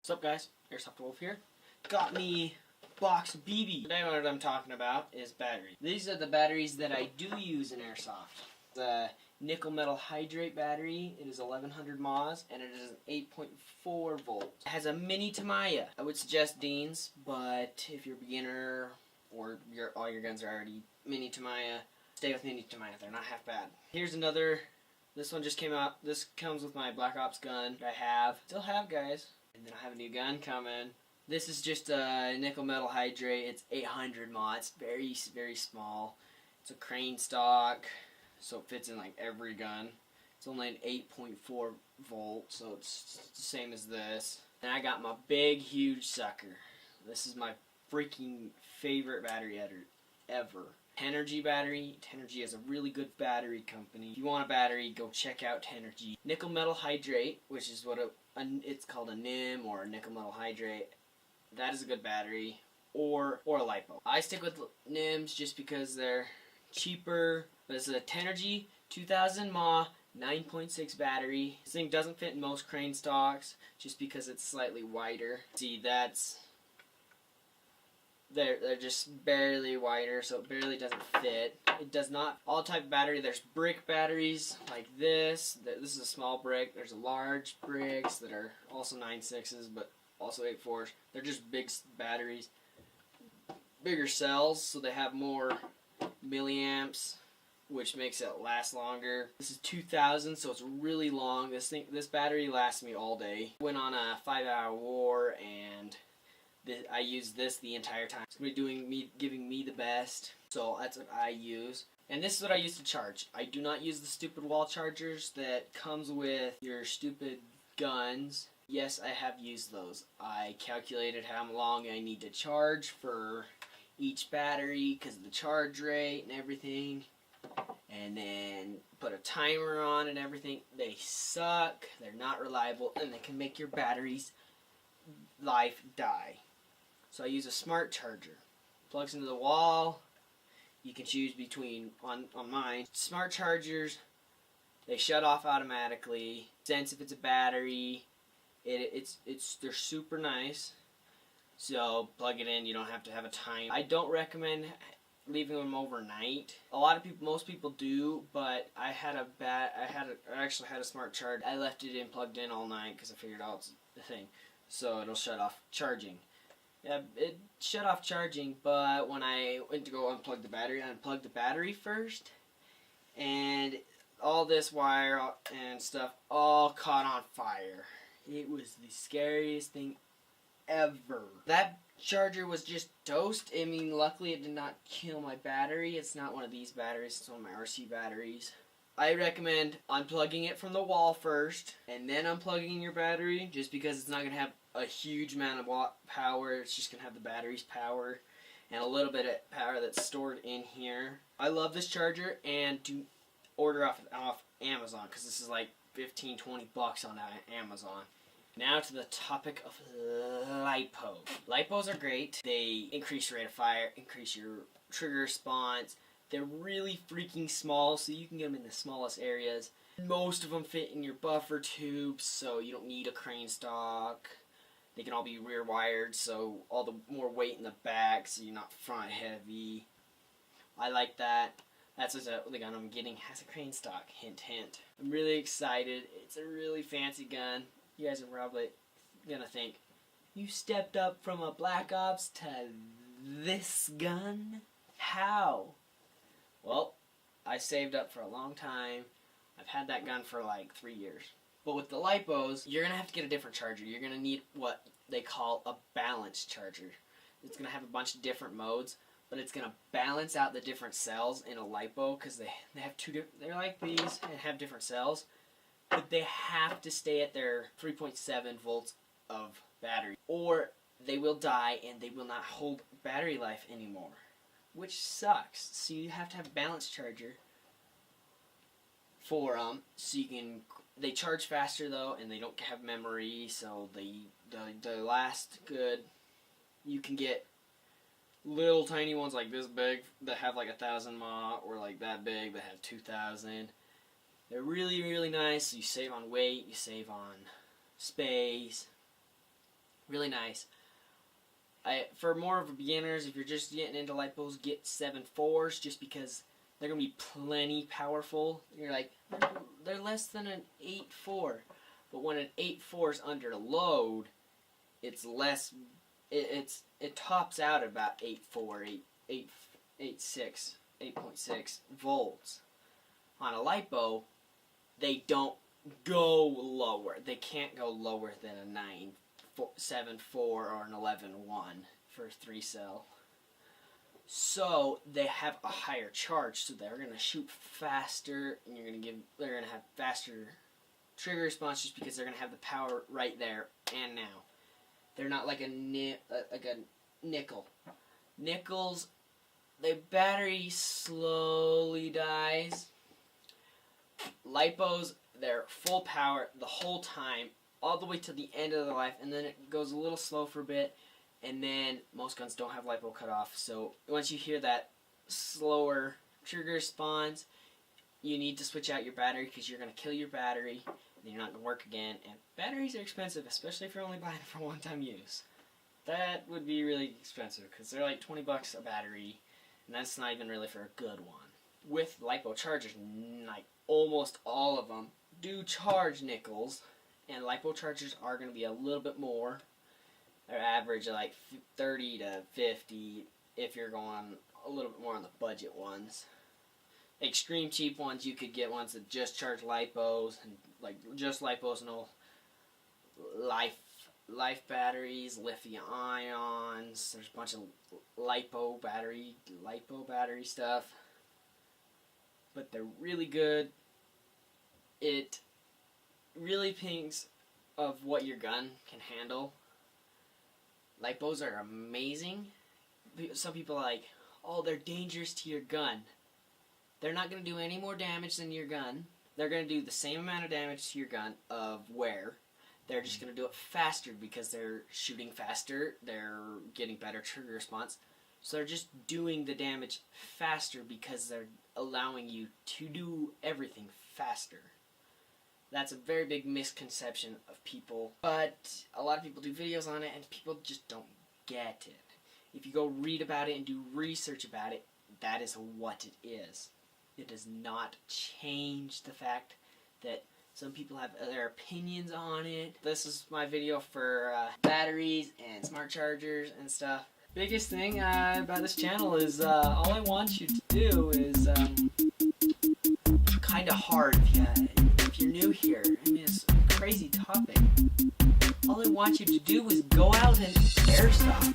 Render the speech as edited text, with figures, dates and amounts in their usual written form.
What's up, guys? Airsoft Wolf here. Got me box of BB. Today what I'm talking about is batteries. These are the batteries that I do use in Airsoft. The nickel metal hydrate battery. It is 1100 mAh and it is an 8.4 volts. It has a mini Tamiya. I would suggest Dean's, but if you're a beginner or all your guns are already mini Tamiya, stay with mini Tamiya. They're not half bad. Here's another. This one just came out. This comes with my Black Ops gun I still have, guys. And then I have a new gun coming. This is just a nickel metal hydrate. It's 800 mAh. It's very, very small. It's a crane stock, so it fits in like every gun. It's only an 8.4 volt, so it's the same as this. And I got my big, huge sucker. This is my freaking favorite battery ever. Tenergy battery. Tenergy is a really good battery company. If you want a battery, go check out Tenergy. Nickel metal hydrate, which is what it's called, a nimh or a nickel metal hydrate. That is a good battery, or a lipo. I stick with nimhs just because they're cheaper. This is a Tenergy 2000 mAh 9.6 battery. This thing doesn't fit in most crane stocks just because it's slightly wider. See, they're just barely wider, so it barely doesn't fit. It does not. All type of battery. There's brick batteries like this. This is a small brick. There's large bricks that are also 9.6s, but also 8.4s. They're just big batteries. Bigger cells, so they have more milliamps, which makes it last longer. This is 2000, so it's really long. This battery lasts me all day. Went on a 5-hour war, and I used this the entire time. It's going to be giving me the best, so that's what I use. And this is what I use to charge. I do not use the stupid wall chargers that comes with your stupid guns. Yes, I have used those. I calculated how long I need to charge for each battery because of the charge rate and everything. And then put a timer on and everything. They suck, they're not reliable, and they can make your battery's life die. So I use a smart charger. Plugs into the wall. You can choose between, on mine, smart chargers. They shut off automatically. Sense if it's a battery. They're super nice. So plug it in. You don't have to have a time. I don't recommend leaving them overnight. Most people do, but I actually had a smart charge. I left it in plugged in all night because I figured out it's the thing. So it'll shut off charging. Yeah, it shut off charging, but when I went to go unplug the battery, I unplugged the battery first, and all this wire and stuff all caught on fire. It was the scariest thing ever. That charger was just toast. I mean, luckily it did not kill my battery. It's not one of these batteries. It's one of my RC batteries. I recommend unplugging it from the wall first and then unplugging your battery, just because it's not going to have a huge amount of watt power. It's just going to have the battery's power and a little bit of power that's stored in here. I love this charger, and to order off Amazon, because this is like 15-20 bucks on Amazon. Now to the topic of lipo. Lipos are great. They increase your rate of fire, increase your trigger response. They're really freaking small, so you can get them in the smallest areas. Most of them fit in your buffer tubes, so you don't need a crane stock. They can all be rear wired, so all the more weight in the back, so you're not front heavy. I like that. That's what the gun I'm getting has a crane stock. Hint, hint. I'm really excited. It's a really fancy gun. You guys are probably gonna think, you stepped up from a Black Ops to this gun? How? Well, I saved up for a long time. I've had that gun for like 3 years. But with the lipos, you're going to have to get a different charger. You're going to need what they call a balance charger. It's going to have a bunch of different modes, but it's going to balance out the different cells in a lipo, because they have they're like these and have different cells, but they have to stay at their 3.7 volts of battery, or they will die and they will not hold battery life anymore, which sucks. So you have to have a balance charger for them, so you can. They charge faster though, and they don't have memory, so they last good. You can get little tiny ones like this big that have like 1,000 mAh, or like that big that have 2,000. They're really, really nice. You save on weight, you save on space. Really nice. For more of beginners, if you're just getting into lipos, get 7.4s just because they're going to be plenty powerful. You're like, they're less than an 8.4. But when an 8.4 is under load, it's less, it tops out at about 8.4, 8.6 volts. On a lipo, they don't go lower. They can't go lower than a 7.4 or an 11.1 for 3-cell. So they have a higher charge, so they're gonna shoot faster, and they're gonna have faster trigger response just because they're gonna have the power right there and now. They're not like a nickel. Nickels, the battery slowly dies. Lipos, they're full power the whole time, all the way to the end of their life, and then it goes a little slow for a bit, and then most guns don't have lipo cutoff, so once you hear that slower trigger response, you need to switch out your battery because you're going to kill your battery, and you're not going to work again, and batteries are expensive, especially if you're only buying them for one-time use. That would be really expensive because they're like 20 bucks a battery, and that's not even really for a good one. With lipo chargers, like almost all of them do charge nickels, and lipo chargers are going to be a little bit more. They're average like 30 to 50 if you're going a little bit more on the budget ones. Extreme cheap ones, you could get ones that just charge lipos, and like just lipos, no life batteries, lithium ions. There's a bunch of lipo battery stuff. But they're really good. It really pings of what your gun can handle. Lipos are amazing. Some people are like, oh, they're dangerous to your gun. They're not going to do any more damage than your gun. They're going to do the same amount of damage to your gun of wear. They're just going to do it faster because they're shooting faster. They're getting better trigger response. So they're just doing the damage faster because they're allowing you to do everything faster. That's a very big misconception of people, but a lot of people do videos on it and people just don't get it. If you go read about it and do research about it, that is what it is. It does not change the fact that some people have their opinions on it. This is my video for batteries and smart chargers and stuff. Biggest thing about this channel is all I want you to do is kind of hard if you're new here. I mean, it's a crazy topic. All I want you to do is go out and airsoft.